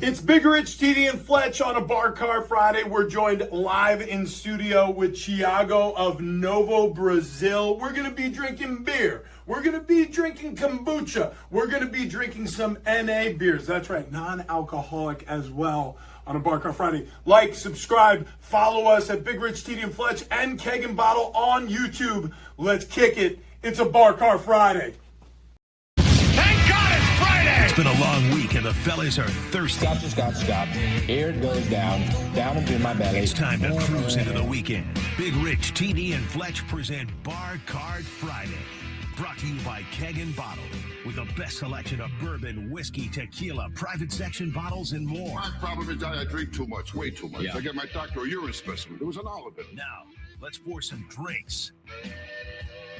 It's Big Rich, TD, and Fletch on a Bar Car Friday. We're joined live in studio with Tiago of Novo Brazil. We're going to be drinking beer. We're going to be drinking kombucha. We're going to be drinking some NA beers. That's right, non-alcoholic as well on a Bar Car Friday. Like, subscribe, follow us at Big Rich, TD, and Fletch and Keg and Bottle on YouTube. Let's kick it. It's a Bar Car Friday. It's been a long week and the fellas are thirsty. Stop. Air goes down into my belly. It's time to cruise into the weekend. Big Rich, TD, and Fletch present Bar Card Friday. Brought to you by Keg and Bottle. With the best selection of bourbon, whiskey, tequila, private section bottles, and more. My problem is I drink too much, way too much. Yeah. I get my doctor a urine specimen. There was an all of it. Now, let's pour some drinks.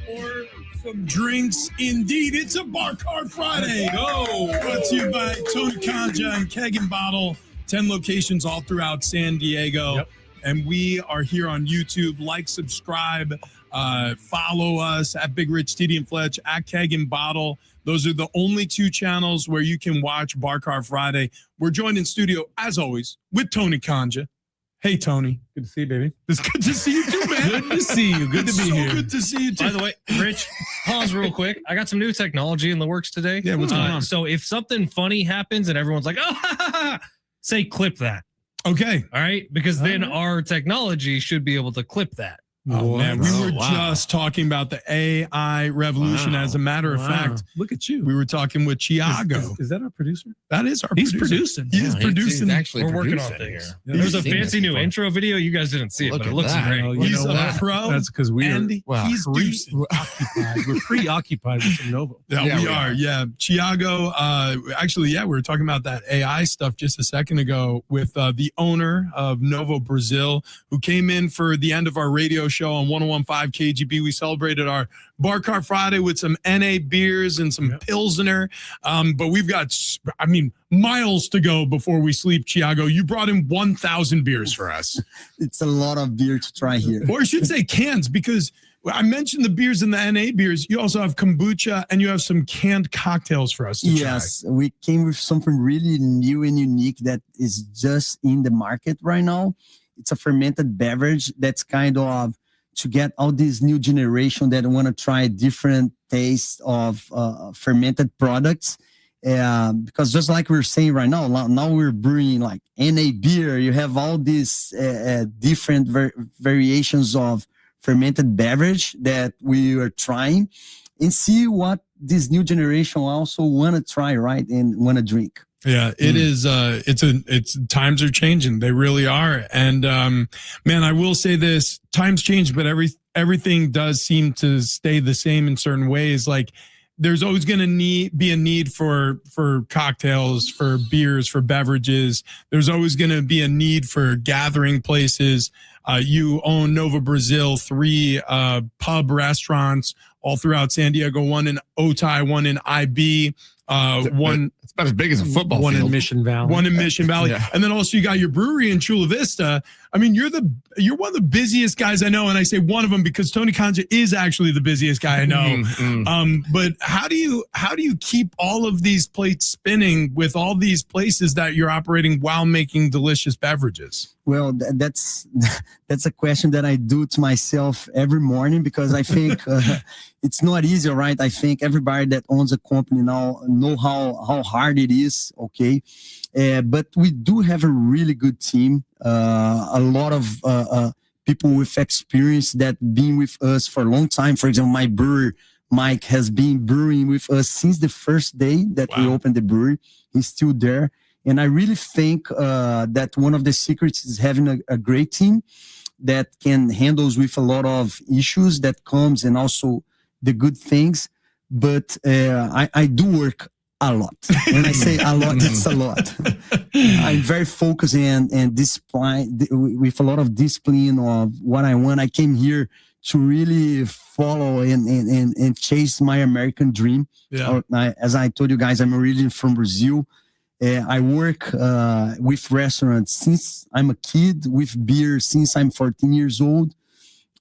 Or some drinks. Indeed, it's a Bar Card Friday. Brought to you by Tony Conja and Keg and Bottle. 10 locations all throughout San Diego. Yep. And we are here on YouTube. Like, subscribe, follow us at Big Rich, TD, and Fletch, at Keg and Bottle. Those are the only two channels where you can watch Bar Card Friday. We're joined in studio, as always, with Tony Conja. Hey, Tony. Good to see you, baby. It's good to see you too, man. Good to see you. Good to be here. Good to see you too. By the way, Rich, pause real quick. I got some new technology in the works today. Yeah, what's going on? So if something funny happens and everyone's like, oh, say clip that. Okay. All right. Because then our technology should be able to clip that. Oh, man. We were just talking about the AI revolution. As a matter of fact, Look at you. we were talking with Tiago. Is that our producer? That is our He's producer. producing. He is producing. He's actually We're working producing on things. here. Yeah, There's a seen fancy this new before. intro video. You guys didn't see it, Look but it at looks that. great. Oh, you He's know a what? pro. That's because we and are he's producing. we're preoccupied with some Novo. Yeah, we are. Yeah. Tiago, actually, we were talking about that AI stuff just a second ago with the owner of Novo Brazil, who came in for the end of our radio show on 101.5 KGB. We celebrated our Bar Car Friday with some NA beers and some Pilsner. But we've got, miles to go before we sleep, Tiago. You brought in 1,000 beers for us. It's a lot of beer to try here. Or I should say cans, because I mentioned the beers and the NA beers. You also have kombucha and you have some canned cocktails for us to try. Yes, we came with something really new and unique that is just in the market right now. It's a fermented beverage that's kind of to get all this new generation that want to try different tastes of fermented products. Because just like we're saying right now we're brewing like NA beer. You have all these different variations of fermented beverage that we are trying and see what this new generation also want to try, right? And want to drink. Yeah, it is. It's times are changing. They really are. And man, I will say this: times change, but everything does seem to stay the same in certain ways. Like there's always going to be a need for cocktails, for beers, for beverages. There's always going to be a need for gathering places. You own Novo Brazil, 3 pub restaurants all throughout San Diego, one in Otay, one in IB, one. It's about as big as a football One field. in Mission Valley. One in Mission Valley. Yeah. And then also you got your brewery in Chula Vista. I mean, you're one of the busiest guys I know. And I say one of them because Tony Conja is actually the busiest guy I know. But how do you keep all of these plates spinning with all these places that you're operating while making delicious beverages? Well, that's a question that I do to myself every morning because I think it's not easy, right? I think everybody that owns a company now know how hard it is, okay? But we do have a really good team, a lot of people with experience that been with us for a long time. For example, my brewer, Mike, has been brewing with us since the first day that we opened the brewery. He's still there. And I really think that one of the secrets is having a great team that can handle with a lot of issues that comes and also the good things. But I do work a lot. When I say a lot, it's a lot. I'm very focused and discipline, with a lot of discipline of what I want. I came here to really follow and chase my American dream. Yeah. As I told you guys, I'm originally from Brazil. I work with restaurants since I'm a kid, with beer since I'm 14 years old.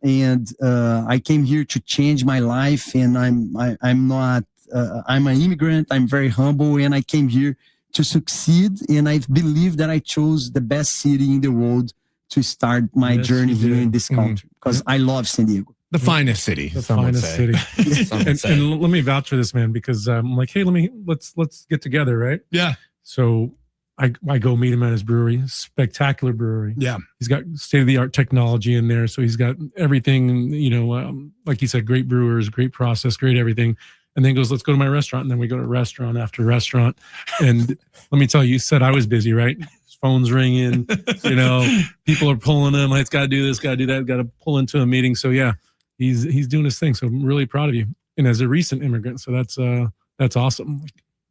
And I came here to change my life. And I'm an immigrant. I'm very humble. And I came here to succeed. And I believe that I chose the best city in the world to start my journey here in this country, because I love San Diego. The finest city. The some would finest say. city. Some would and, say. and let me vouch for this, man, because I'm like, hey, let's get together, right? Yeah. So I go meet him at his brewery, spectacular brewery. Yeah. He's got state of the art technology in there, so he's got everything. Like you said, great brewers, great process, great everything. And then he goes, let's go to my restaurant. And then we go to restaurant after restaurant. And let me tell you, you said I was busy, right? His phone's ringing, people are pulling him. It's got to do this, got to do that, got to pull into a meeting. So yeah, he's doing his thing. So I'm really proud of you. And as a recent immigrant, so that's awesome.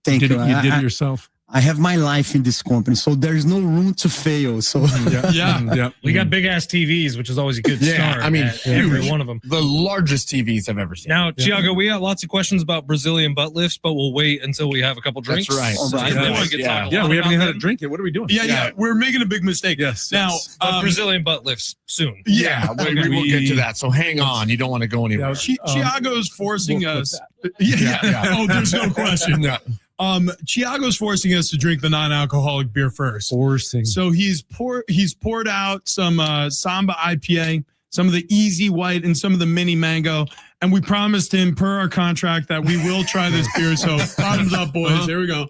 Thank you. You did it yourself. I have my life in this company, so there's no room to fail. So Yeah. We got big ass TVs, which is always a good start. I mean, at every one of them. The largest TVs I've ever seen. Now, Tiago, we got lots of questions about Brazilian butt lifts, but we'll wait until we have a couple drinks. That's right. So All right. then Yes. we can talk a Yeah, lot we haven't about even had a them. drink yet. What are we doing? Yeah. We're making a big mistake. Yes. Now, But Brazilian butt lifts soon. Yeah, we will get to that. So hang on. You don't want to go anywhere. Tiago's forcing we'll us. flip Yeah. Oh, there's no question. Yeah. Tiago's forcing us to drink the non-alcoholic beer first. Forcing. So he's poured out some Samba IPA, some of the Easy White, and some of the Mini Mango. And we promised him, per our contract, that we will try this beer. So bottoms up, boys. There we go.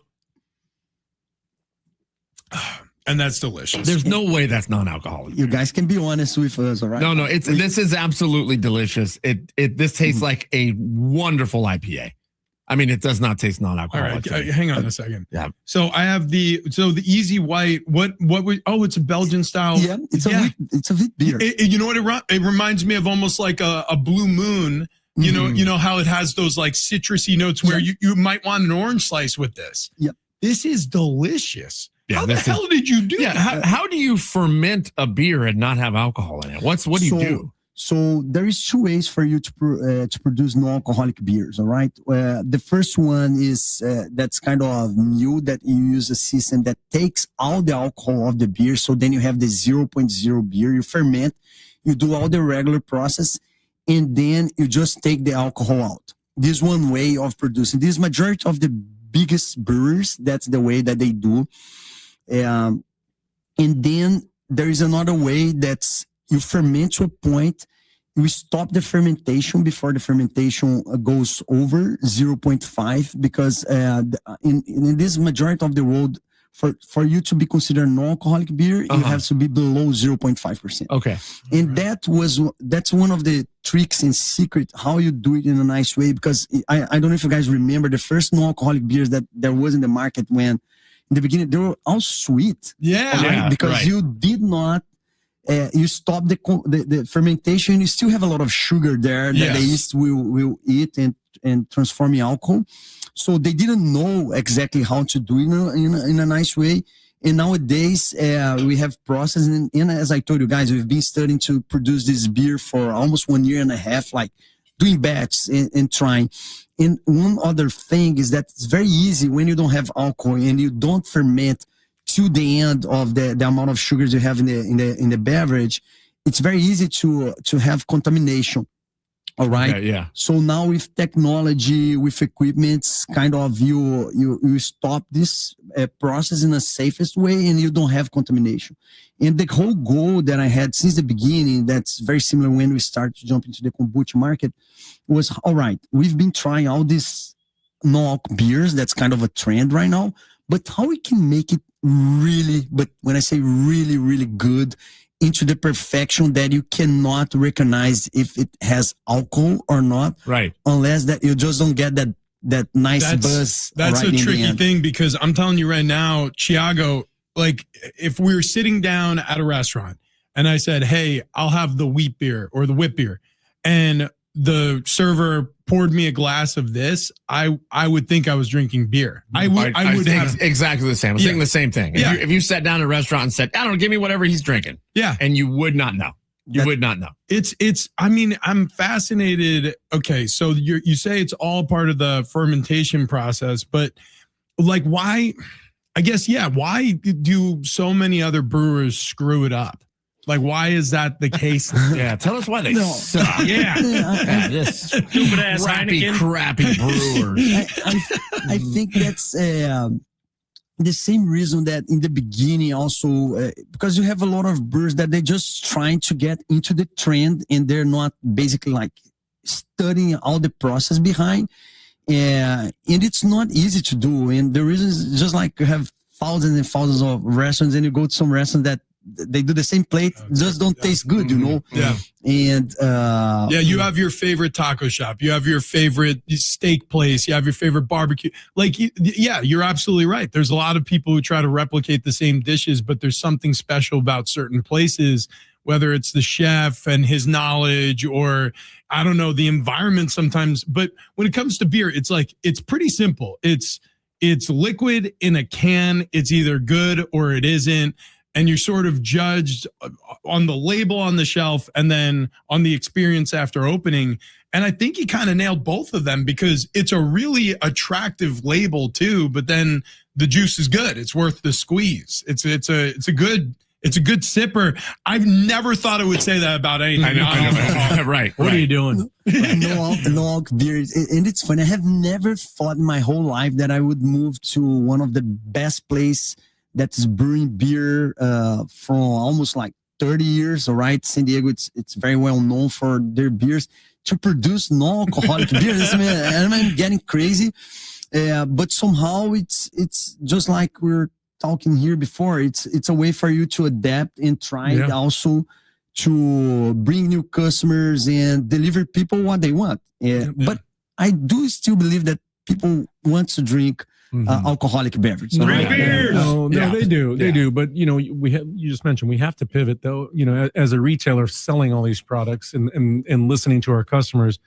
And that's delicious. There's no way that's non-alcoholic. you guys can be honest with us, all right? No, this is absolutely delicious. This tastes like a wonderful IPA. I mean, it does not taste All non-alcoholic. right, hang on a second. Yeah. So I have the Easy White. It's a Belgian style. Yeah, it's a wheat beer. You know what it reminds me of? Almost like a Blue Moon. You know how it has those like citrusy notes where you might want an orange slice with this. Yeah. This is delicious. Yeah, How the hell did you do Yeah. that? How do you ferment a beer and not have alcohol in it? What do you do? So there is two ways for you to produce non-alcoholic beers. All right. The first one is that's kind of new, that you use a system that takes all the alcohol of the beer. So then you have the 0.0 beer. You ferment, you do all the regular process, and then you just take the alcohol out. This one way of producing. This majority of the biggest brewers, that's the way that they do. And then there is another way that's you ferment to a point, you stop the fermentation before the fermentation goes over 0.5, because in this majority of the world, for you to be considered non-alcoholic beer, you have to be below 0.5%. Okay. And that's one of the tricks and secret how you do it in a nice way, because I don't know if you guys remember the first non-alcoholic beers that there was in the market when in the beginning they were all sweet. Yeah. Because you did not you stop the fermentation, you still have a lot of sugar there that the yeast will eat and transform in alcohol. So they didn't know exactly how to do it in a nice way. And nowadays we have process, and as I told you guys, we've been studying to produce this beer for almost 1.5 years, like doing batches and trying. And one other thing is that it's very easy when you don't have alcohol and you don't ferment to the end of the amount of sugars you have in the beverage. It's very easy to have contamination. All right. Okay, yeah. So now with technology, with equipment, kind of you stop this process in the safest way, and you don't have contamination. And the whole goal that I had since the beginning, that's very similar when we started to jump into the kombucha market, was all right. We've been trying all these non-alc beers. That's kind of a trend right now. But how we can make it really, but when I say really, really good, into the perfection that you cannot recognize if it has alcohol or not, right? Unless that you just don't get that nice buzz. That's right a tricky thing, because I'm telling you right now, Tiago, like if we were sitting down at a restaurant and I said, "Hey, I'll have the wheat beer or the whip beer," and the server poured me a glass of this, I would think I was drinking beer. I would have exactly the same. I'm thinking the same thing. If you sat down at a restaurant and said, "I don't know, give me whatever he's drinking," and you would not know. You would not know. It's. I mean, I'm fascinated. Okay, so you say it's all part of the fermentation process, but like, why? I guess why do so many other brewers screw it up? Like, why is that the case? Yeah, tell us why they suck. This stupid ass crappy brewers. I think that's the same reason that in the beginning also, because you have a lot of brewers that they're just trying to get into the trend and they're not basically like studying all the process behind. And it's not easy to do. And the reason is just like you have thousands and thousands of restaurants and you go to some restaurants that they do the same plate, just don't taste good, you know? Yeah. And you have your favorite taco shop, you have your favorite steak place, you have your favorite barbecue. Like, yeah, you're absolutely right. There's a lot of people who try to replicate the same dishes, but there's something special about certain places, whether it's the chef and his knowledge or, I don't know, the environment sometimes. But when it comes to beer, it's like, it's pretty simple. It's liquid in a can. It's either good or it isn't. And you're sort of judged on the label on the shelf and then on the experience after opening. And I think he kind of nailed both of them because it's a really attractive label too, but then the juice is good. It's worth the squeeze. It's a good sipper. I've never thought it would say that about anything. I know. Right. What are you doing? no beer. And it's funny. I have never thought in my whole life that I would move to one of the best places that is brewing beer for almost like 30 years. All right. San Diego, it's very well known for their beers to produce non-alcoholic beers. I'm getting crazy. But somehow it's just like we're talking here before. It's a way for you to adapt and try also to bring new customers and deliver people what they want. But I do still believe that people want to drink alcoholic beverage. Drink beer. No, they do. They do. But, you just mentioned we have to pivot, though, as a retailer selling all these products and listening to our customers.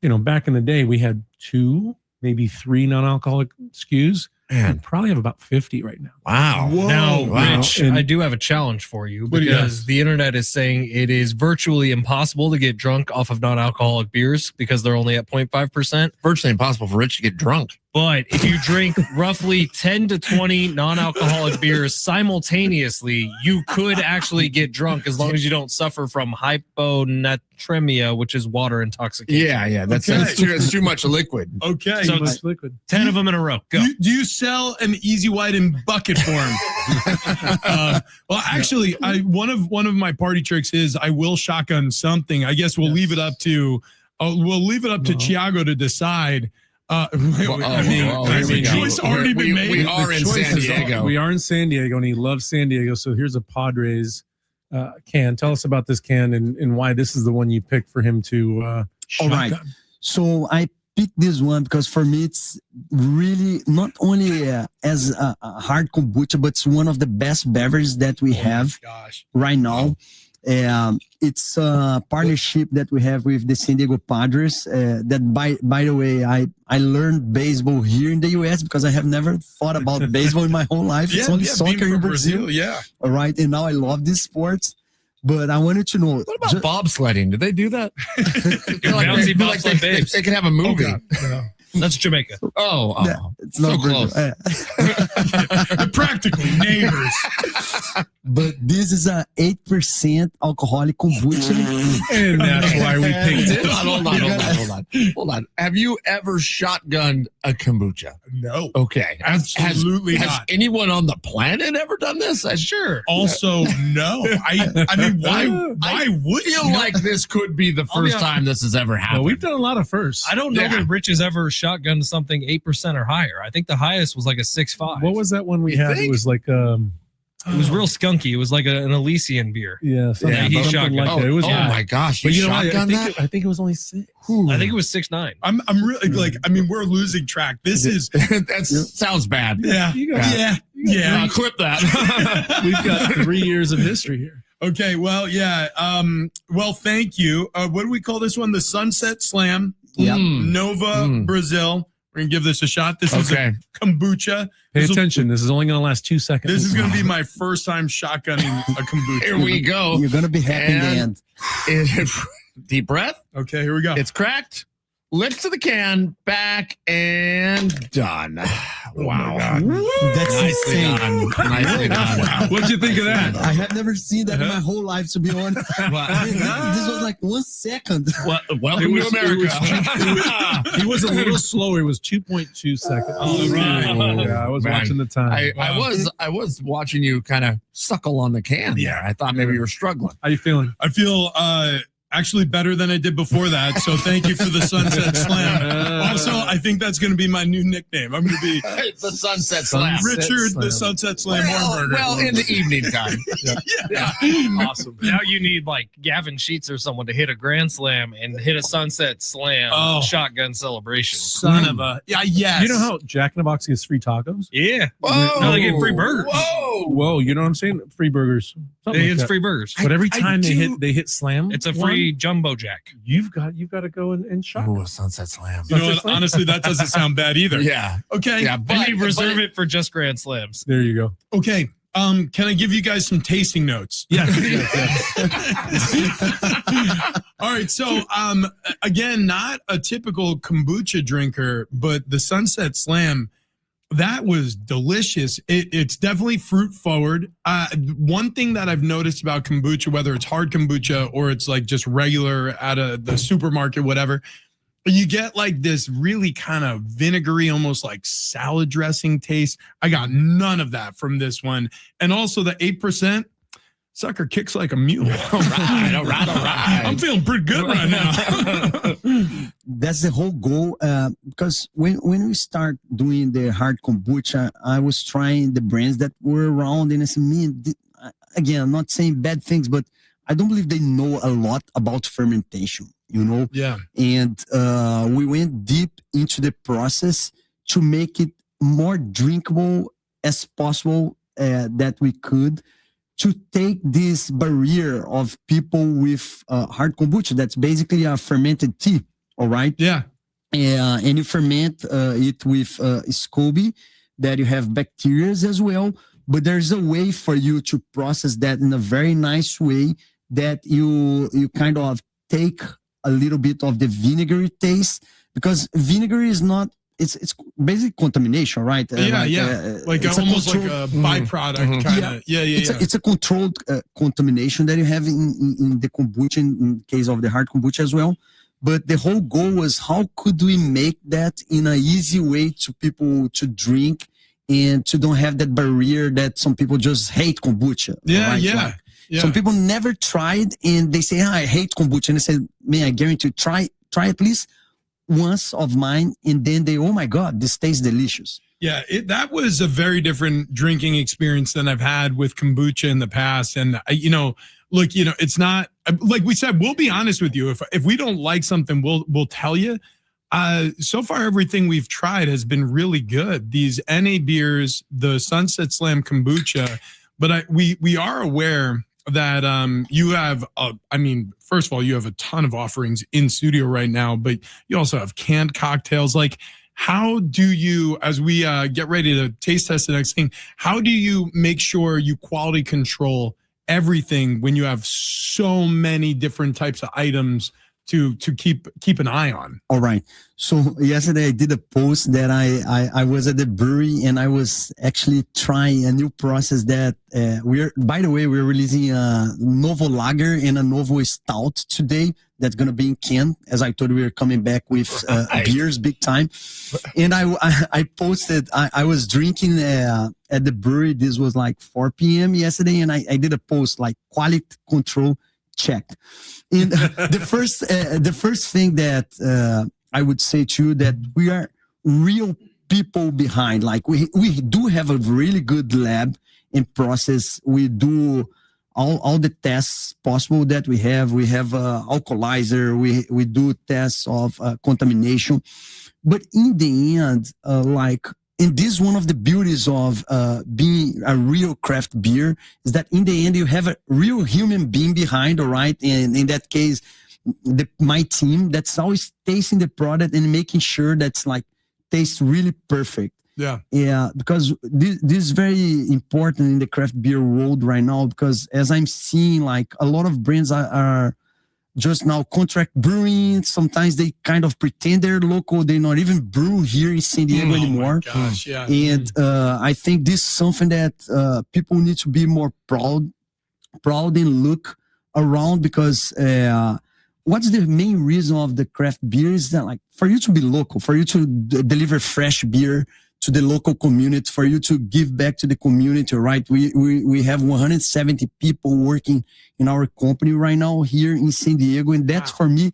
Back in the day, we had 2, maybe 3 non-alcoholic SKUs. Man, we probably have about 50 right now. Wow. Now, Rich, I do have a challenge for you because the internet is saying it is virtually impossible to get drunk off of non-alcoholic beers because they're only at 0.5%. Virtually impossible for Rich to get drunk. But if you drink roughly 10 to 20 non-alcoholic beers simultaneously, you could actually get drunk as long as you don't suffer from hyponatremia, which is water intoxication. Yeah. That's too much liquid. Okay. So it's liquid. 10 of them in a row. Go. Do you sell an Easy White in bucket form? Well, actually, one of my party tricks is I will shotgun something. I guess we'll leave it up to Tiago to decide. Choice already been made. We are in San Diego. We are in San Diego, and he loves San Diego. So here's a Padres can. Tell us about this can and why this is the one you picked for him to shotgun. All right. So I picked this one because for me it's really not only as a hard kombucha, but it's one of the best beverages that we have right now. It's a partnership that we have with the San Diego Padres. That by the way, I learned baseball here in the U.S. because I have never thought about baseball in my whole life. It's only soccer in Brazil. Yeah. All right. And now I love these sports. But I wanted to know. What about bobsledding? Did they do that? Bouncy bobsled babes. They can have a movie. That's Jamaica. It's so not close. They're practically neighbors. But this is a 8% alcoholic kombucha. And that's why we picked it. Hold on. Have you ever shotgunned a kombucha? No. Okay. Absolutely not. Has anyone on the planet ever done this? Sure. Also, no. I mean, why would you? Like this could be the first time this has ever happened. Well, we've done a lot of firsts. I don't know that Rich has ever shotgunned something 8% or higher. I think the highest was like a 6.5. What was that one we had? It was like it was real skunky. It was like an Elysian beer. Yeah, he shotgunned. Like that. It was, my gosh! But I think it was only 6. I think it was 6.9. I'm really like. I mean, we're losing track. This is that sounds bad. Yeah. Clip that. We've got 3 years of history here. Okay. Well, yeah. Well, thank you. What do we call this one? The Sunset Slam. Yeah. Novo Brazil. We're going to give this a shot. This is a kombucha. Pay attention. This is only going to last 2 seconds. This is going to be my first time shotgunning a kombucha. Here we go. You're going to be happy in the end. Deep breath. Okay, here we go. It's cracked. Lips to the can, back and done. Wow. That's Nicely insane. done. Nicely done. What'd you think of that? I have never seen that in my whole life, to be honest. This was like 1 second. Welcome to America. He was a little slower. It was 2.2 seconds. Oh, right. Yeah, I was Right. watching the time. I was watching you kind of suckle on the can. Yeah, I thought maybe you were struggling. How you feeling? I feel actually better than I did before that. So thank you for the Sunset Slam. Also, I think that's going to be my new nickname. I'm going to be the Sunset Slam. Richard the Sunset Slam Hornberger. Well, in the evening time. Yeah. Awesome. Now you need like Gavin Sheets or someone to hit a grand slam and hit a sunset slam shotgun celebration. Son of a yes. You know how Jack in the Box gets free tacos? Yeah. Whoa. No, they get free burgers. Whoa, you know what I'm saying? Free burgers. Something like It's that. free burgers. But every I time do- they hit slam, It's a free jumbo jack. You've got to go and shop. Oh, Sunset Slam. You know what? Honestly, that doesn't sound bad either. Yeah. Okay. Yeah, And you reserve it for just grand slams. There you go. Okay. Can I give you guys some tasting notes? Yes. All right. So, again, not a typical kombucha drinker, but the Sunset Slam, that was delicious. It's definitely fruit forward. One thing that I've noticed about kombucha, whether it's hard kombucha or it's like just regular out of the supermarket, whatever, you get like this really kind of vinegary, almost like salad dressing taste. I got none of that from this one. And also the 8%, sucker kicks like a mule. All right. I'm feeling pretty good right now. That's the whole goal. Because when we start doing the hard kombucha, I was trying the brands that were around, and I said, man, again, I'm not saying bad things, but I don't believe they know a lot about fermentation, you know? Yeah. And we went deep into the process to make it more drinkable as possible that we could, to take this barrier of people with hard kombucha. That's basically a fermented tea, all right? Yeah. And you ferment it with SCOBY, that you have bacteria as well. But there's a way for you to process that in a very nice way, that you kind of take a little bit of the vinegary taste, because vinegar is not, it's basically contamination, right? Like almost like a byproduct kind of. It's a controlled contamination that you have in the kombucha, in case of the hard kombucha as well. But the whole goal was, how could we make that in an easy way to people to drink, and to don't have that barrier that some people just hate kombucha. Right? Some people never tried, and they say, I hate kombucha. And I said, man, I guarantee you, try at least once of mine, and then they, oh my God, this tastes delicious. Yeah, that was a very different drinking experience than I've had with kombucha in the past. And, look, it's not, like we said, we'll be honest with you. If we don't like something, we'll tell you. So far, everything we've tried has been really good. These NA beers, the Sunset Slam kombucha, but we are aware that you have, first of all, you have a ton of offerings in studio right now, but you also have canned cocktails. Like, how do you, as we get ready to taste test the next thing, how do you make sure you quality control everything when you have so many different types of items to keep an eye on? All right. So yesterday I did a post that I was at the brewery, and I was actually trying a new process that we're releasing a Novo Lager and a Novo Stout today. That's going to be in can. As I told you, we're coming back with beers big time. And I posted, I was drinking at the brewery. This was like 4 p.m. yesterday. And I did a post like quality control checked. And the first thing that I would say to you, that we are real people behind. Like we do have a really good lab and process. We do all the tests possible that we have. We have alcoholizer. We do tests of contamination. But in the end, and this is one of the beauties of being a real craft beer, is that in the end you have a real human being behind, all right? And in that case, my team that's always tasting the product and making sure that's like tastes really perfect. Yeah, because this is very important in the craft beer world right now, because as I'm seeing, like, a lot of brands are just now contract brewing. Sometimes they kind of pretend they're local. They not even brew here in San Diego anymore. My gosh, yeah. And I think this is something that people need to be more proud and look around, because what's the main reason of the craft beer is that, like, for you to be local, for you to deliver fresh beer to the local community, for you to give back to the community, right? We have 170 people working in our company right now here in San Diego, and that's for me.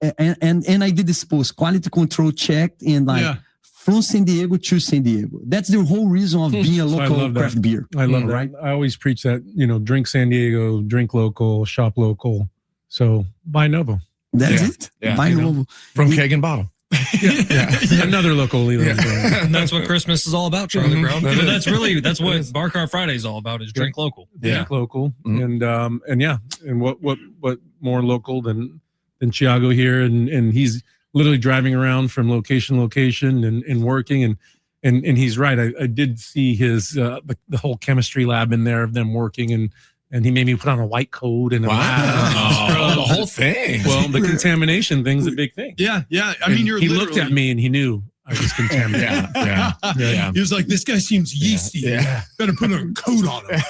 And I did this post quality control checked, and like from San Diego to San Diego. That's the whole reason of being a local craft beer. I love that. Right? I always preach that, drink San Diego, drink local, shop local. So buy Novo. That's it. Yeah. Buy Novo. From Keg and Bottle. Another local. And that's what Christmas is all about, Charlie Brown. But that's what Bar Car Friday is all about, is drink local. Drink local. And what more local than Tiago here, and he's literally driving around from location to location and working, and he's right. I did see his the whole chemistry lab in there of them working, and he made me put on a white coat and a the whole thing. Well, the contamination thing's a big thing. Yeah. I mean, he looked at me and he knew I was contaminated. Yeah. He was like, "This guy seems yeasty. Yeah. Better put a coat on him."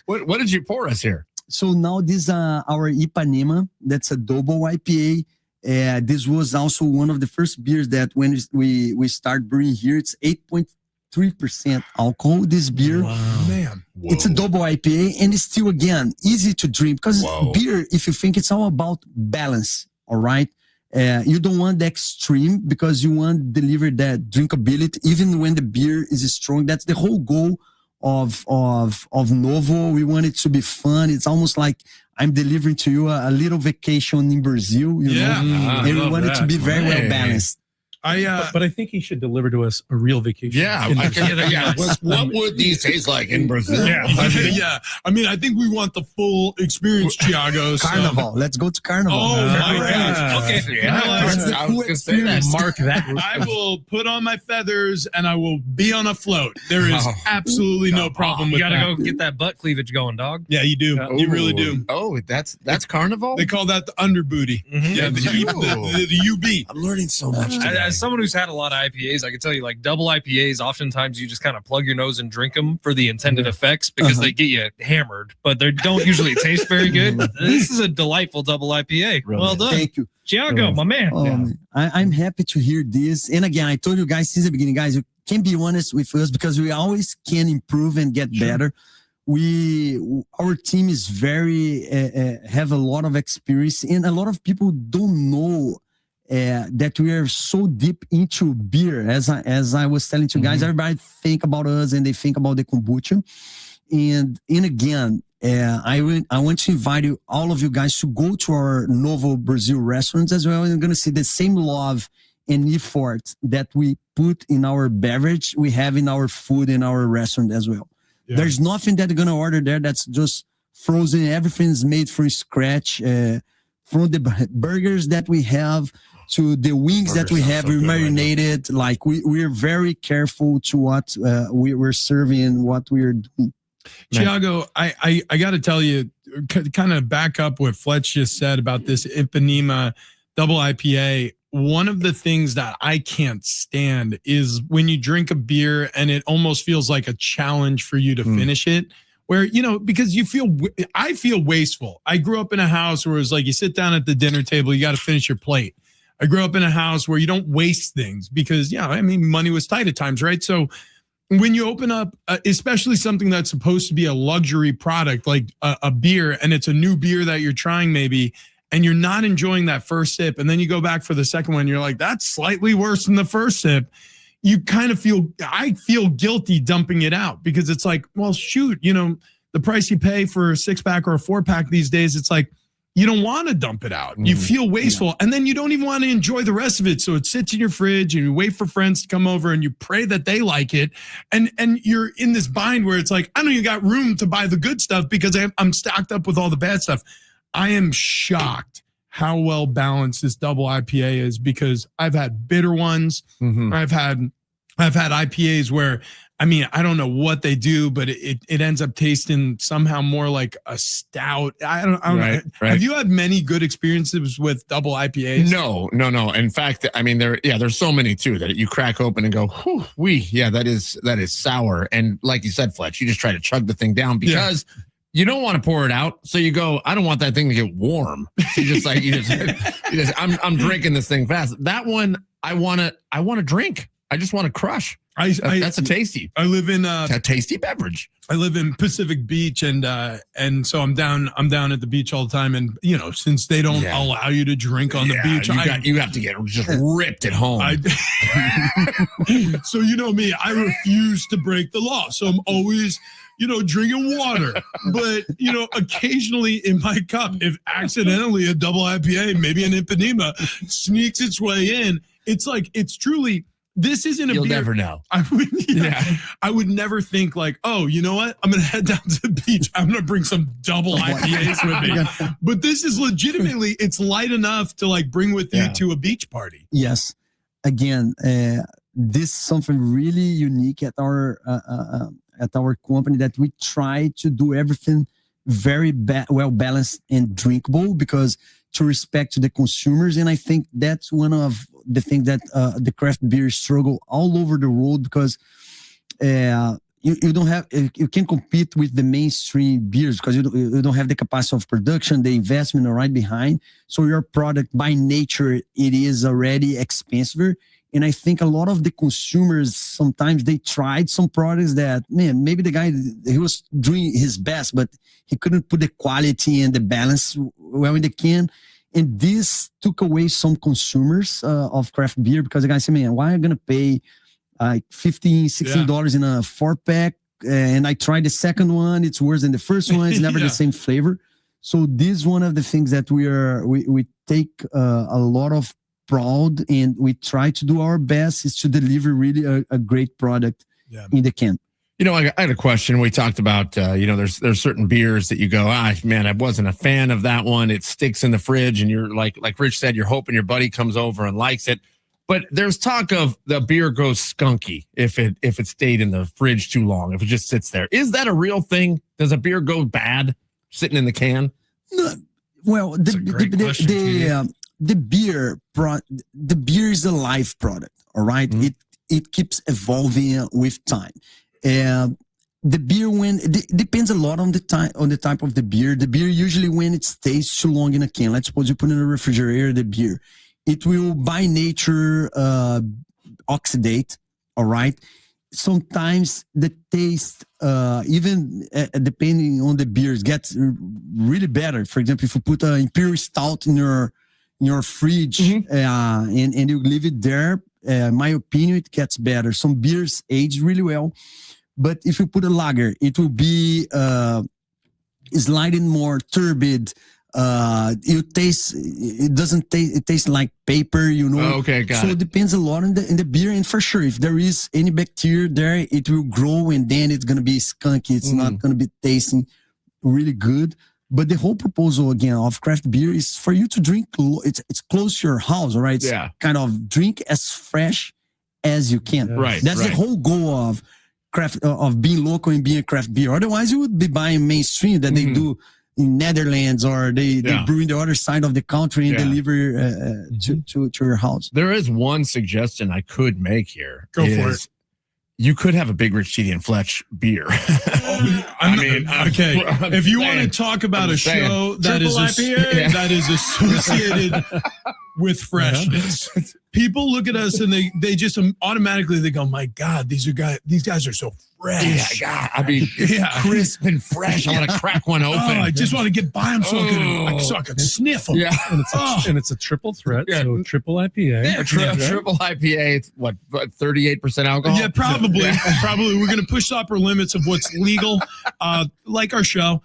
What did you pour us here? So now this is our Ipanema. That's a double IPA. This was also one of the first beers that when we start brewing here, it's 8.3% alcohol. This beer, Man, it's a double IPA, and it's still, again, easy to drink, because beer, if you think, it's all about balance. All right. You don't want the extreme, because you want to deliver that drinkability even when the beer is strong. That's the whole goal of Novo. We want it to be fun. It's almost like I'm delivering to you a little vacation in Brazil, you know, and we want it to be very well balanced. But I think he should deliver to us a real vacation. What would these taste like in Brazil? I mean, I think we want the full experience, Tiago. Carnival. Let's go to Carnival. Oh my gosh. Okay. I was gonna say that. Mark that. I will put on my feathers and I will be on a float. There is absolutely no problem with that. You that. gotta go get that butt cleavage going, dog. Yeah, you do. You really do. Oh, that's Carnival? They call that the underbooty. Yeah, the UB. I'm learning so much today. As someone who's had a lot of IPAs, I can tell you, like, double IPAs, oftentimes you just kind of plug your nose and drink them for the intended effects, because they get you hammered, but they don't usually taste very good. This is a delightful double IPA. Really? Well done. Thank you. Tiago, my man. I'm happy to hear this. And again, I told you guys since the beginning, guys, you can be honest with us, because we always can improve and get better. Our team is very, have a lot of experience, and a lot of people don't know that we are so deep into beer. As I was telling to you guys, everybody think about us and they think about the kombucha. And again, I want to invite all of you guys to go to our Novo Brazil restaurants as well. And you're going to see the same love and effort that we put in our beverage, we have in our food in our restaurant as well. Yeah. There's nothing that you're going to order there that's just frozen. Everything's made from scratch, from the burgers that we have to the wings that we have, we marinated. Like we're very careful to what we're serving and what we're doing. Tiago, I got to tell you, kind of back up what Fletch just said about this Ipanema double IPA. One of the things that I can't stand is when you drink a beer and it almost feels like a challenge for you to finish it. Where, because I feel wasteful. I grew up in a house where it was like you sit down at the dinner table, you got to finish your plate. I grew up in a house where you don't waste things because, money was tight at times, right? So when you open up, especially something that's supposed to be a luxury product like a beer, and it's a new beer that you're trying maybe, and you're not enjoying that first sip, and then you go back for the second one, you're like, that's slightly worse than the first sip. You kind of I feel guilty dumping it out because it's like, well, shoot, the price you pay for a 6-pack or a 4-pack these days, it's like, you don't want to dump it out. You feel wasteful. And then you don't even want to enjoy the rest of it. So it sits in your fridge and you wait for friends to come over and you pray that they like it. And you're in this bind where it's like, I don't even got room to buy the good stuff because I'm stocked up with all the bad stuff. I am shocked how well balanced this double IPA is because I've had bitter ones. I've had IPAs where I mean, I don't know what they do, but it ends up tasting somehow more like a stout. I don't know. Right. Have you had many good experiences with double IPAs? No. In fact, I mean, there's so many too that you crack open and go, that is sour. And like you said, Fletch, you just try to chug the thing down because you don't want to pour it out. So you go, I don't want that thing to get warm. So I'm drinking this thing fast. That one, I want to drink. I just want to crush. That's a tasty. I live in a tasty beverage. I live in Pacific Beach, and so I'm down at the beach all the time. And since they don't allow you to drink on the beach, you have to get just ripped at home. So me, I refuse to break the law. So I'm always drinking water. But occasionally in my cup, if accidentally a double IPA, maybe an Ipanema, sneaks its way in, it's truly. This isn't a You'll beer. Never know. I would never think like, oh, you know what? I'm going to head down to the beach. I'm going to bring some double IPAs with me. But this is legitimately, it's light enough to like bring with you to a beach party. Yes. Again, this is something really unique at our company, that we try to do everything very well balanced and drinkable, because to respect the consumers. And I think that's one of the things that the craft beer struggle all over the world, because you can't compete with the mainstream beers, because you don't have the capacity of production, the investment are right behind. So your product by nature, it is already expensive. And I think a lot of the consumers, sometimes they tried some products that, maybe the guy, he was doing his best, but he couldn't put the quality and the balance well in the can. And this took away some consumers of craft beer, because the guy said, man, why am I going to pay like $15, $16 in a 4-pack? And I tried the second one. It's worse than the first one. It's never the same flavor. So this is one of the things that we take a lot of proud, and we try to do our best is to deliver really a great product in the can. I had a question. We talked about, there's certain beers that you go, man, I wasn't a fan of that one. It sticks in the fridge, and you're like Rich said, you're hoping your buddy comes over and likes it. But there's talk of the beer goes skunky if it stayed in the fridge too long, if it just sits there. Is that a real thing? Does a beer go bad sitting in the can? No. Well, the beer is a live product. All right. Mm-hmm. It keeps evolving with time. The beer, depends a lot on the type of the beer. The beer usually, when it stays too long in a can, let's suppose you put in a refrigerator the beer, it will by nature oxidate. All right. Sometimes the taste, even depending on the beers, gets really better. For example, if you put an Imperial Stout in your fridge, and you leave it there, in my opinion, it gets better. Some beers age really well, but if you put a lager, it will be slightly more turbid. It tastes like paper, Okay, got it. So it depends a lot in the beer, and for sure, if there is any bacteria there, it will grow, and then it's gonna be skunky. It's not gonna be tasting really good. But the whole proposal, again, of craft beer is for you to drink. It's close to your house, all right? It's kind of drink as fresh as you can. Right. That's the whole goal of craft, of being local and being a craft beer. Otherwise, you would be buying mainstream that they do in Netherlands, or they brew in the other side of the country and deliver to your house. There is one suggestion I could make here. Go for it. You could have a Big Rich TD and Fletch beer. Okay. If you want to talk about a show that is associated with freshness, people look at us and they just automatically they go, "My God, these guys are so fresh." Crisp and fresh. I want to crack one open. I just want to get by them so I can sniff them. Yeah, and it's a triple threat. Yeah. So triple IPA. Yeah, triple IPA. It's what 38% alcohol. Yeah, probably. Probably. We're going to push the upper limits of what's legal, like our show.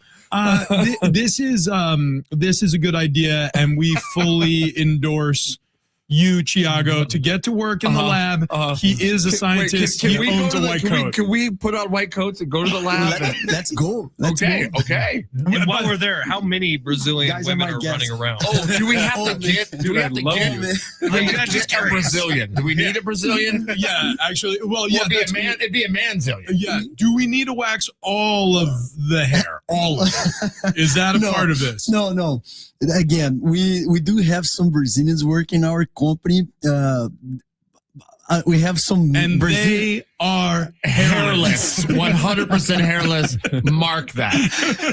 This is a good idea, and we fully endorse you, Tiago, to get to work in the lab. He is a scientist. He owns a white coat. Can we put on white coats and go to the lab? Let's go. Okay. And while we're there, how many Brazilian women are running around? Oh, do we have to get? Do we have to get a Brazilian? Do we need a Brazilian? Yeah, actually, well, yeah, it'd be a manzillion. Yeah. Do we need to wax all of the hair? All of it? Is that a part of this? No. Again, we do have some Brazilians working in our company. We have some, and they are hairless, 100% hairless. Mark that.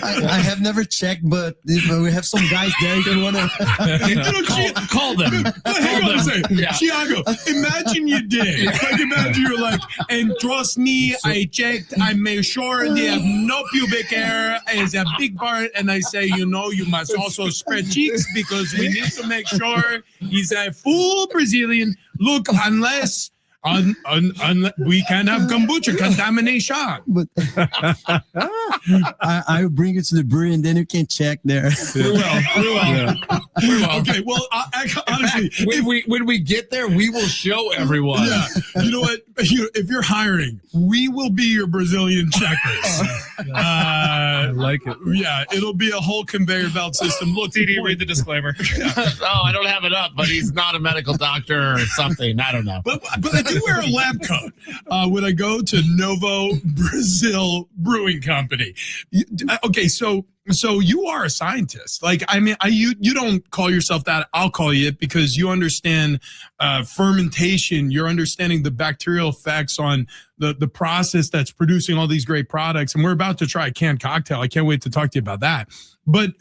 I have never checked, but we have some guys there. If you want to call them. Hang on a second. Yeah. Tiago, imagine you did. Like, imagine you're like, and trust me, I checked. I made sure they have no pubic hair. It's a big part, and I say, you must also spread cheeks because we need to make sure he's a full Brazilian. Look, unless we can have kombucha contamination. But I will bring it to the brewery and then you can check there. We will. Okay. Well, honestly, when we get there, we will show everyone. Yeah. You know what? If you're hiring, we will be your Brazilian checkers. I like it. Yeah, it'll be a whole conveyor belt system. Look, TD, read the disclaimer. Oh, I don't have it up, but he's not a medical doctor or something. I don't know. But I do wear a lab coat when I go to Novo Brazil Brewing Company. Okay, so you are a scientist. Like, I mean, you don't call yourself that. I'll call you it because you understand fermentation. You're understanding the bacterial effects on the process that's producing all these great products. And we're about to try a canned cocktail. I can't wait to talk to you about that. But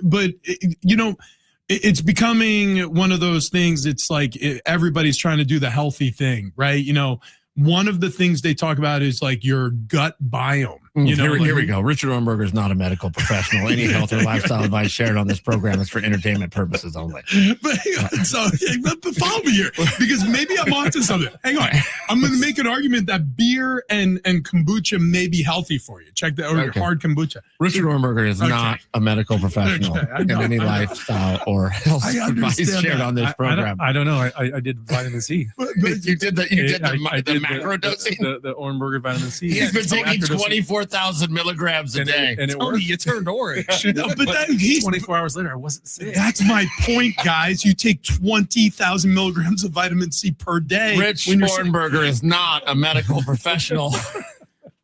it's becoming one of those things. It's like everybody's trying to do the healthy thing, right? One of the things they talk about is like your gut biome. Here we go. Richard Ornberger is not a medical professional. Any health or lifestyle advice shared on this program is for entertainment purposes only. But follow me here because maybe I'm onto something. Hang on. I'm going to make an argument that beer and kombucha may be healthy for you. Check that, or hard kombucha. Richard Ornberger is not a medical professional in any lifestyle or health advice shared on this program. I don't know. I did vitamin C. You did the macro dosing? The Ornberger vitamin C. He's been taking 24,000 milligrams a day. And it worked. You turned orange. But 24 hours later, I wasn't sick. That's my point, guys. You take 20,000 milligrams of vitamin C per day. Rich Ornberger is not a medical professional.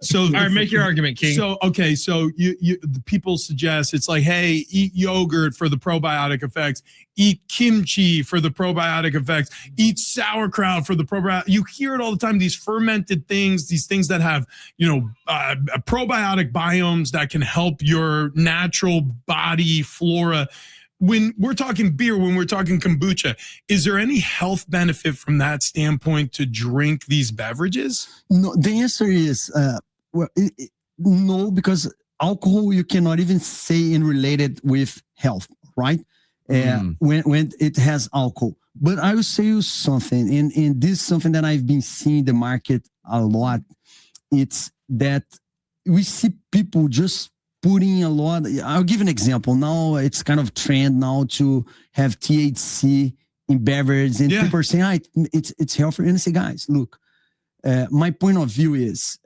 So, all right, make your argument, King. So the people suggest it's like, hey, eat yogurt for the probiotic effects, eat kimchi for the probiotic effects, eat sauerkraut for the probiotic. You hear it all the time. These fermented things, these things that have, probiotic biomes that can help your natural body flora. When we're talking beer, when we're talking kombucha, is there any health benefit from that standpoint to drink these beverages? No, the answer is no, because alcohol you cannot even say in related with health, right? When it has alcohol. But I will say you something, and this is something that I've been seeing in the market a lot. It's that we see people just putting a lot. I'll give an example. Now it's kind of trend now to have THC in beverages, and people are saying, it's healthy. And I say, guys, look, my point of view is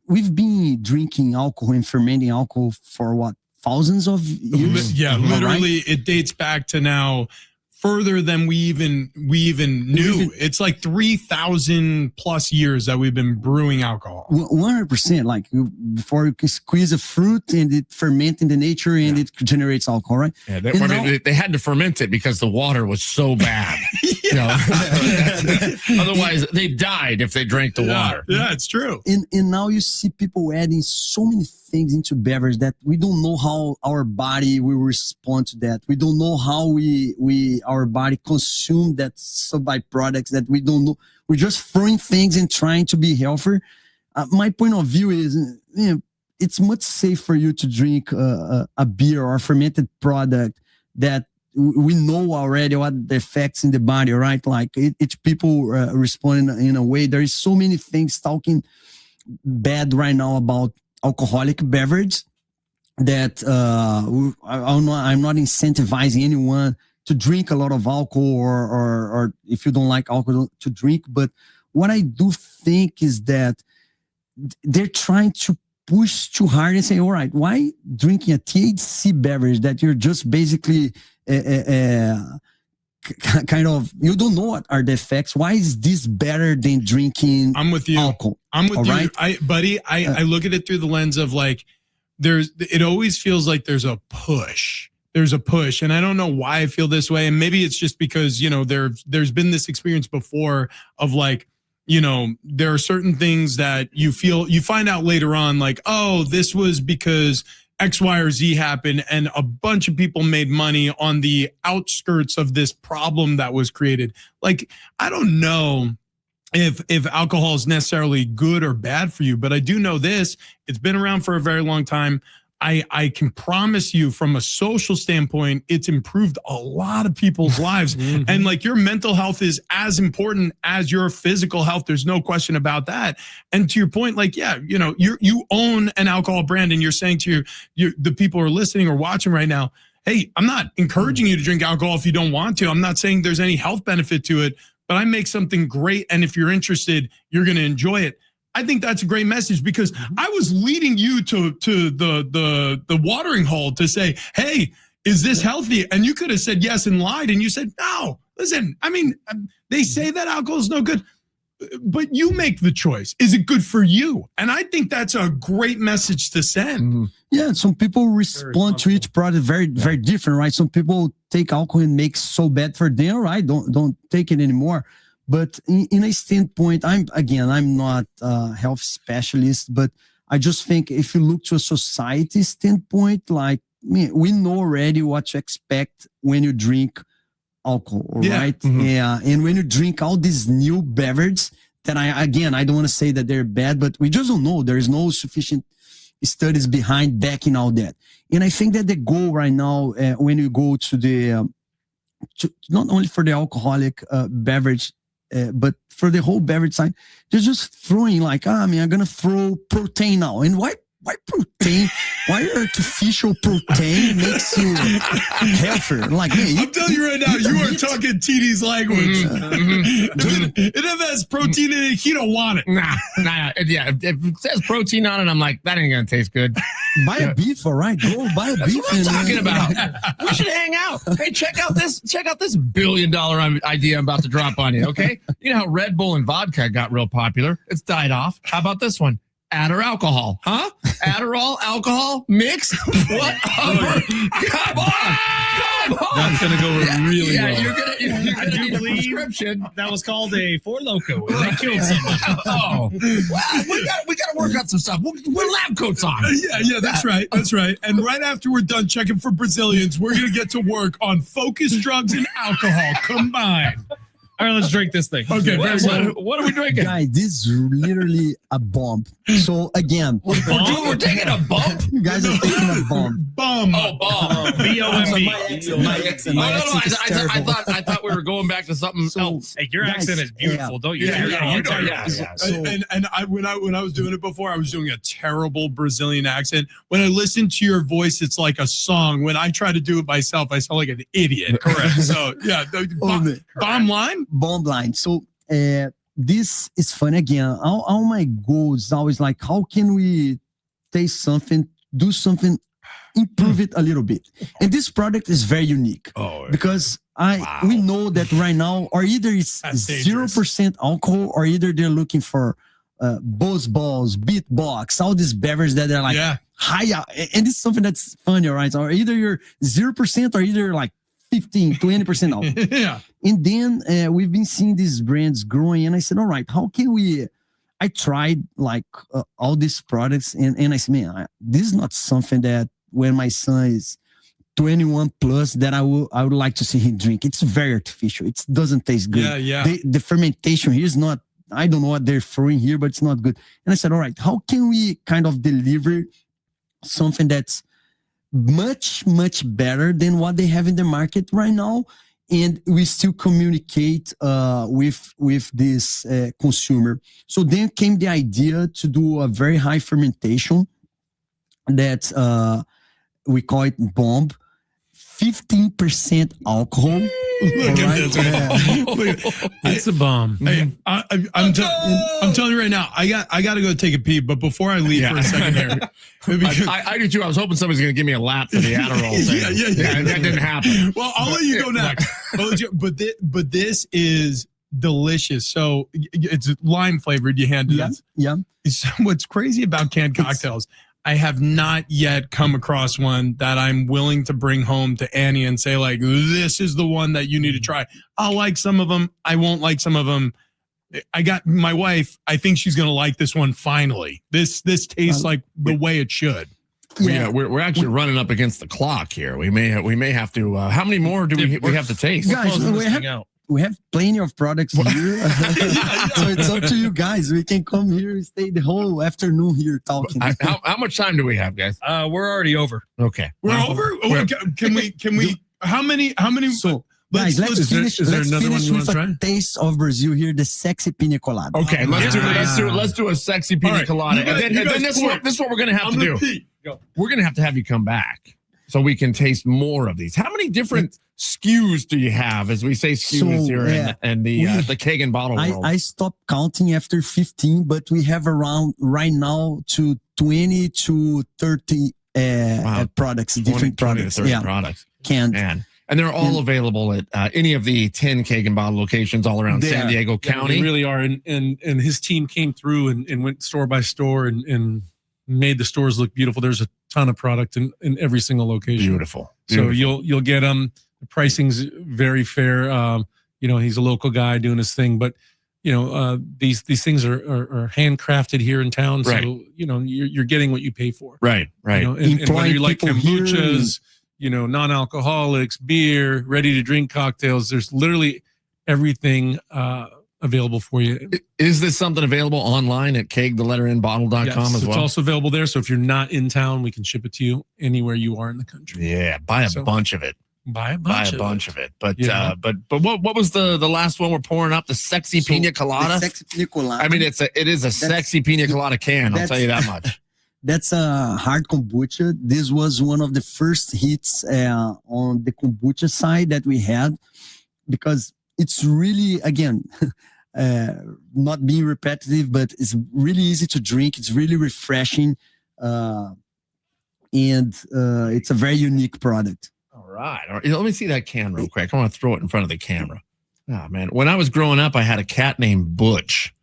we've been drinking alcohol and fermenting alcohol for what, thousands of years? Yeah, literally, right? It dates back to now further than we even knew. It's like 3,000 plus years that we've been brewing alcohol. 100%. Like before you squeeze a fruit and it ferments in the nature and it generates alcohol, right? Yeah, they had to ferment it because the water was so bad. Otherwise, they died if they drank the water. Yeah, it's true. And now you see people adding so many things into beverage that we don't know how our body will respond to that. We don't know how our body consume that sub byproducts that we don't know. We're just throwing things and trying to be healthier. My point of view is, it's much safer for you to drink a beer or a fermented product that we know already what the effects in the body, right? Like each people responding in a way. There is so many things talking bad right now about alcoholic beverage that I'm not incentivizing anyone to drink a lot of alcohol, or if you don't like alcohol, to drink. But what I do think is that they're trying to push too hard and say, all right, why drinking a THC beverage that you're just basically kind of, you don't know what are the effects. Why is this better than drinking I'm with you. alcohol? I'm with All you. right? I look at it through the lens of like, it always feels like there's a push. And I don't know why I feel this way. And maybe it's just because, there's been this experience before of like, there are certain things that you find out later on, like, oh, this was because X, Y, or Z happened, and a bunch of people made money on the outskirts of this problem that was created. Like, I don't know if alcohol is necessarily good or bad for you, but I do know this: it's been around for a very long time. I can promise you, from a social standpoint, it's improved a lot of people's lives. And like, your mental health is as important as your physical health. There's no question about that. And to your point, like, yeah, you own an alcohol brand, and you're saying to the people who are listening or watching right now, hey, I'm not encouraging you to drink alcohol if you don't want to. I'm not saying there's any health benefit to it, but I make something great, and if you're interested, you're going to enjoy it. I think that's a great message, because I was leading you to the watering hole to say, hey, is this healthy? And you could have said yes and lied, and you said, no, listen, I mean, they say that alcohol is no good, but you make the choice. Is it good for you? And I think that's a great message to send. Yeah, some people respond to each product very, very different, right? Some people take alcohol and make so bad for them, right? Don't take it anymore. But in a standpoint, I'm not a health specialist, but I just think if you look to a society standpoint, like, we know already what to expect when you drink alcohol, right? Yeah, and when you drink all these new beverages that I don't want to say that they're bad, but we just don't know. There is no sufficient studies behind backing all that. And I think that the goal right now, when you go to not only for the alcoholic beverage, but for the whole beverage side, they're just throwing like, I'm going to throw protein now. And why protein? Why artificial protein makes you healthier? Like, man, I'm telling you right now, you are talking TD's language. If it has protein in it, he don't want it. Nah. Yeah, if it says protein on it, I'm like, that ain't gonna taste good. Buy a beef, all right? Go buy a beef. That's what I'm talking about. We should hang out. Hey, check out this $1 billion idea I'm about to drop on you. Okay, you know how Red Bull and vodka got real popular? It's died off. How about this one? Adder alcohol, huh? Adderall alcohol mix? What? Come on! That's gonna go really well. You're gonna need a prescription. That was called a Four Loko. And they killed someone. Oh, well, we gotta work out some stuff. We're lab coats on. Yeah, that's right. And right after we're done checking for Brazilians, we're gonna get to work on focus drugs and alcohol combined. All right, let's drink this thing. Okay, what are we drinking? Guys, this is literally a bomb. So again, We're taking a bump. you guys are taking a bomb. Bum. Oh, bomb. B-O-M-B. I thought we were going back to something else. Hey, your accent is beautiful, don't you? And when I was doing it before, I was doing a terrible Brazilian accent. When I listen to your voice, it's like a song. When I try to do it myself, I sound like an idiot. Correct. So yeah, bottom line. Bomb line. So this is fun again. All my goals always like, how can we taste something, do something, improve it a little bit? And this product is very unique because we know that right now, or either it's 0% alcohol, or either they're looking for buzz balls, beatbox, all these beverages that are like high. And this is something that's funny, right? Or either you're 0% or either like 15, 20% off. Yeah. And then we've been seeing these brands growing, and I said, all right, how can we? I tried like all these products, and I said, man, this is not something that when my son is 21 plus that I would like to see him drink. It's very artificial. It doesn't taste good. Yeah. The fermentation here is not, I don't know what they're throwing here, but it's not good. And I said, all right, how can we kind of deliver something that's much, much better than what they have in the market right now, and we still communicate with this consumer? So then came the idea to do a very high fermentation that we call it bomb. 15% alcohol. All right? It's a bomb. Hey, I'm telling you right now, I got to go take a pee. But before I leave for a second here, because, I do too. I was hoping somebody's going to give me a lap for the Adderall thing. Yeah, that didn't happen. Well, I'll let you go next. But this is delicious. So it's lime flavored. You handed us. Yeah. So what's crazy about canned cocktails? I have not yet come across one that I'm willing to bring home to Annie and say, like, this is the one that you need to try. I'll like some of them. I won't like some of them. I got my wife. I think she's going to like this one finally. This tastes like the way it should. Yeah, we're actually running up against the clock here. We may have to. How many more do we have to taste? Guys, we have plenty of products here. So it's up to you guys. We can come here and stay the whole afternoon here talking. How much time do we have, guys? We're already over. Okay. We're over? Can we, how many? So, guys, let's finish with a taste of Brazil here, the sexy pina colada. Okay, let's do a sexy pina colada. And then this is what we're going to have to do. We're going to have you come back so we can taste more of these. How many different SKUs do you have, as we say SKUs here in the keg and bottle world? I stopped counting after 15, but we have around right now to 20 to 30 products, different products. 20 to 30 products. Canned. Man. And they're all available at any of the 10 keg and bottle locations all around San Diego County. They really are. And his team came through and went store by store and made the stores look beautiful. There's a ton of product in every single location. Beautiful. So you'll get them. The pricing's very fair. He's a local guy doing his thing, but these things are handcrafted here in town. Right. So you're getting what you pay for. Right. And whether you like kombuchas, non-alcoholics, beer, ready to drink cocktails, there's literally everything available for you. Is this something available online at keg.bottle.com as well? It's also available there. So if you're not in town, we can ship it to you anywhere you are in the country. Yeah, buy a bunch of it. Buy a bunch of it. But what was the last one we're pouring up? The sexy pina colada? The sexy pina colada. I mean, it is a sexy pina colada can. I'll tell you that much. That's a hard kombucha. This was one of the first hits on the kombucha side that we had, because it's really, again, not being repetitive, but it's really easy to drink. It's really refreshing. And it's a very unique product. All right. Let me see that can real quick. I want to throw it in front of the camera. Oh, man. When I was growing up, I had a cat named Butch.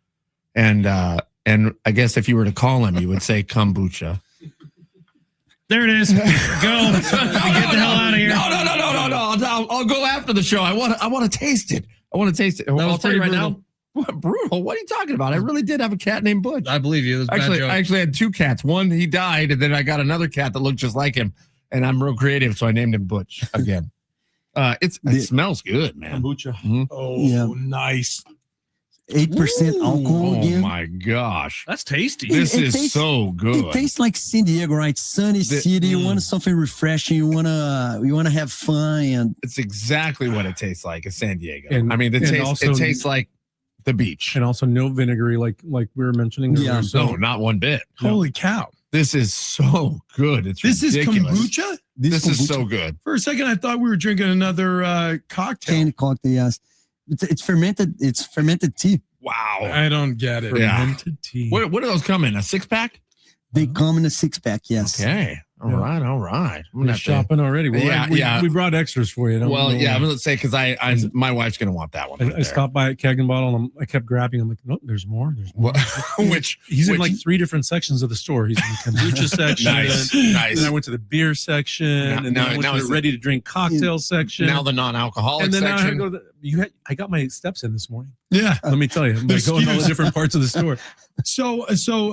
And I guess if you were to call him, you would say kombucha. There it is. Go. Get the hell out of here. No. I'll go after the show. I want to taste it. I'll tell you right now. What, brutal? What are you talking about? I really did have a cat named Butch. I believe you. I actually had two cats. One, he died, and then I got another cat that looked just like him. And I'm real creative, so I named him Butch again. It smells good, man. Kombucha. Mm-hmm. Oh, yeah. Nice. 8% alcohol again. Oh my gosh, that's tasty. This is so good. It tastes like San Diego, right? Sunny city. You want something refreshing. You wanna have fun, and it's exactly what it tastes like. It's San Diego. And, I mean, it tastes like the beach, and also no vinegary, like we were mentioning. Yeah, no, not one bit. Holy cow! This is so good. This is kombucha. This is so good. For a second, I thought we were drinking another cocktail. Canned cocktail, yes. It's fermented. It's fermented tea. Wow, I don't get it. Fermented tea. What do those come in? A 6-pack? They come in a 6-pack. Yes. Okay. All right. We're shopping already. Well, we brought extras for you. I'm going to say, because my wife's going to want that one. I stopped by at Keg and Bottle, and I kept grabbing. I'm like, no, there's more. He's in like 3 different sections of the store. He's in the kombucha section. Nice. Then I went to the beer section, and then I went to the ready to drink cocktail section. Now the non-alcoholic section. I had to go I got my steps in this morning. Yeah, let me tell you, I'm like going all the different parts of the store. So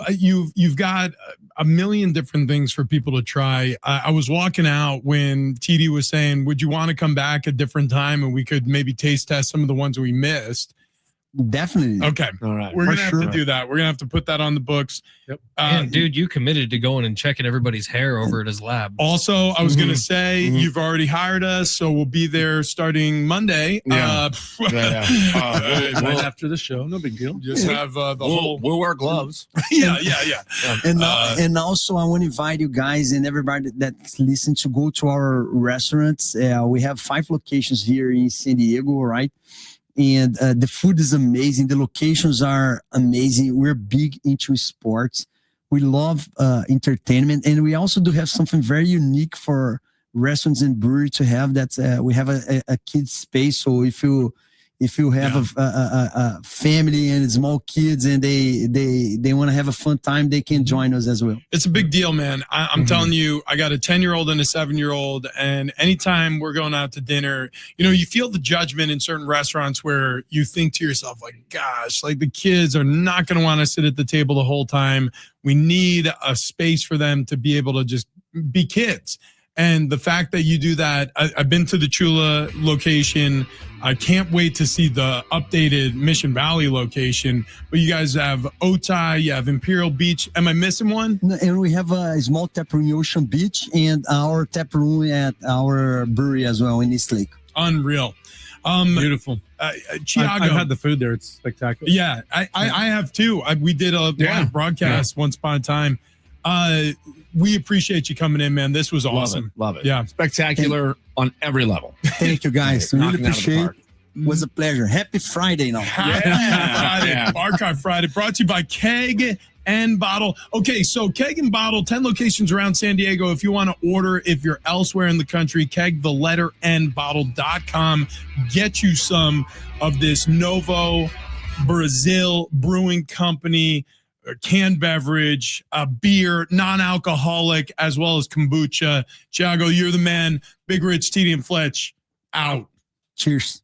you've got a million different things for people to try. I was walking out when TD was saying, would you want to come back a different time and we could maybe taste test some of the ones we missed? Definitely. Okay. All right. We're For going to have to sure. do that. We're going to have to put that on the books. Yep. Man, dude, you committed to going and checking everybody's hair over at his lab. Also, I was going to say, Mhm. you've already hired us, so we'll be there starting Monday. Yeah. Right after the show, no big deal. Just have the whole. We'll wear gloves. Yeah. And also, I want to invite you guys and everybody that's listening to go to our restaurants. We have 5 locations here in San Diego, right? And the food is amazing. The locations are amazing. We're big into sports. We love entertainment, and we also do have something very unique for restaurants and brewery to have. That we have a kids space. So if you have a family and small kids and they want to have a fun time, they can join us as well. It's a big deal, man. I'm telling you, I got a 10-year-old and a 7-year-old, and anytime we're going out to dinner, you feel the judgment in certain restaurants where you think to yourself, like, gosh, like the kids are not going to want to sit at the table the whole time. We need a space for them to be able to just be kids. And the fact that you do that, I've been to the Chula location. I can't wait to see the updated Mission Valley location. But you guys have Otay, you have Imperial Beach. Am I missing one? And we have a small tap room in Ocean Beach and our tap room at our brewery as well in East Lake. Unreal. Beautiful. Tiago. I've had the food there. It's spectacular. Yeah, I have too. We did a live broadcast once upon a time. We appreciate you coming in, man. This was awesome. Love it. Yeah. Spectacular on every level. Thank you, guys. Really Knocking it out of the appreciate park. it. Was a pleasure. Happy Friday now. Friday, Yeah. Bar Cart Friday, brought to you by Keg and Bottle. Okay, so Keg and Bottle, 10 locations around San Diego. If you want to order, if you're elsewhere in the country, keg_bottle.com. Get you some of this Novo Brazil Brewing Company canned beverage, beer, non-alcoholic, as well as kombucha. Tiago, you're the man. Big Rich, TD, and Fletch, out. Cheers.